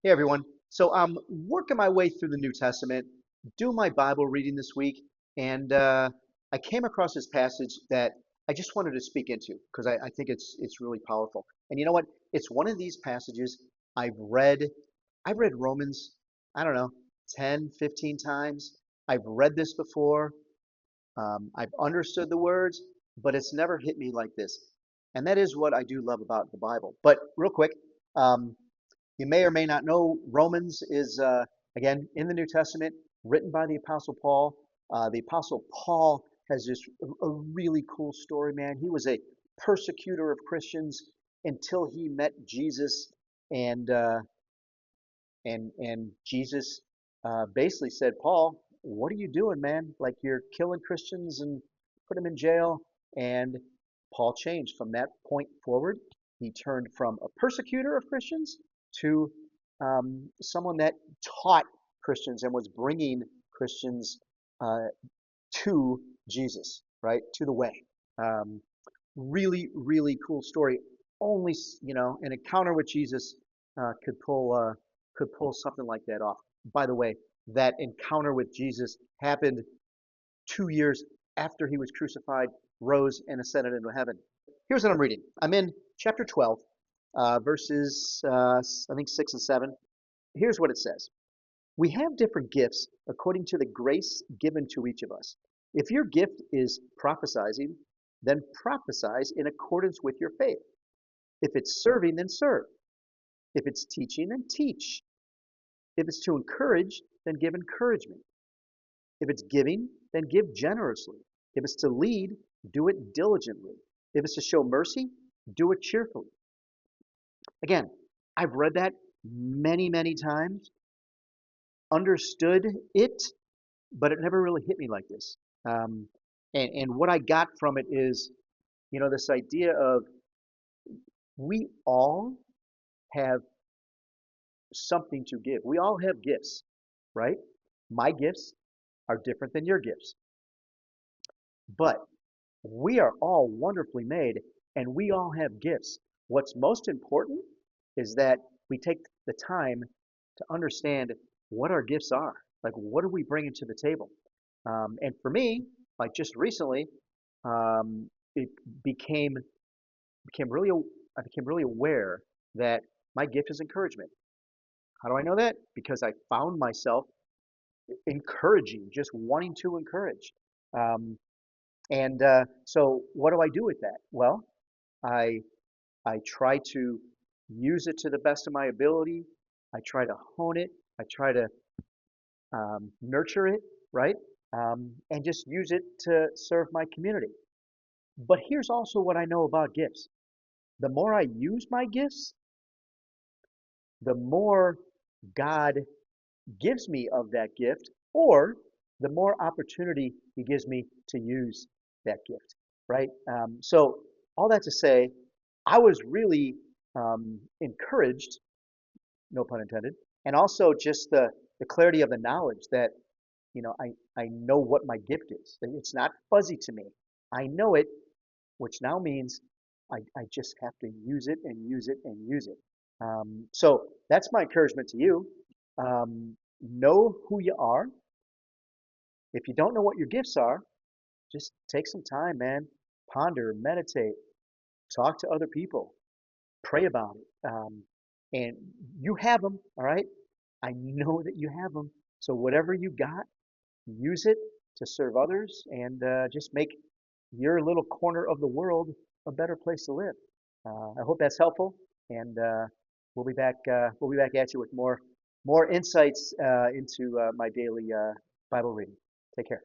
Hey everyone. So I'm working my way through the New Testament, doing my Bible reading this week, and I came across this passage that I just wanted to speak into because I think it's really powerful. And you know what? It's one of these passages I've read. I've read Romans, I don't know, 10, 15 times. I've read this before. I've understood the words, but it's never hit me like this. And that is what I do love about the Bible. But real quick, um, you may or may not know Romans is, again, in the New Testament, written by the Apostle Paul. The Apostle Paul has this a really cool story, man. He was a persecutor of Christians until he met Jesus, and and Jesus basically said, Paul, what are you doing, man? Like you're killing Christians and put them in jail. And Paul changed from that point forward. He turned from a persecutor of Christians to someone that taught Christians and was bringing Christians uh, to Jesus, right? To the way. Um, really cool story. Only, an encounter with Jesus could pull something like that off. By the way, that encounter with Jesus happened 2 years after he was crucified, rose, and ascended into heaven. Here's what I'm reading. I'm in chapter 12, verses, I think, 6 and 7. Here's what it says. We have different gifts according to the grace given to each of us. If your gift is prophesying, then prophesize in accordance with your faith. If it's serving, then serve. If it's teaching, then teach. If it's to encourage, then give encouragement. If it's giving, then give generously. If it's to lead, do it diligently. If it's to show mercy, do it cheerfully. Again, I've read that many times, understood it, but it never really hit me like this. Um, and what I got from it is, this idea of we all have something to give. We all have gifts, right? My gifts are different than your gifts, but we are all wonderfully made and we all have gifts. What's most important is that we take the time to understand what our gifts are. Like, what are we bringing to the table? And for me, like just recently, it became became really I became really aware that my gift is encouragement. How do I know that? Because I found myself encouraging, just wanting to encourage. Um, and so, what do I do with that? Well, I I try to use it to the best of my ability. I try to hone it. I try to nurture it, right? And just use it to serve my community. But here's also what I know about gifts. The more I use my gifts, the more God gives me of that gift, or the more opportunity He gives me to use that gift, right? So, all that to say, I was really encouraged, no pun intended, and also just the clarity of the knowledge that, I know what my gift is. It's not fuzzy to me. I know it, which now means I just have to use it and use it and use it. So that's my encouragement to you. Know who you are. If you don't know what your gifts are, just take some time, man. Ponder, meditate, talk to other people, pray about it. And you have them, all right? I know that you have them. So whatever you got, use it to serve others and just make your little corner of the world a better place to live. I hope that's helpful, and we'll be back. We'll be back at you with more insights into my daily Bible reading. Take care.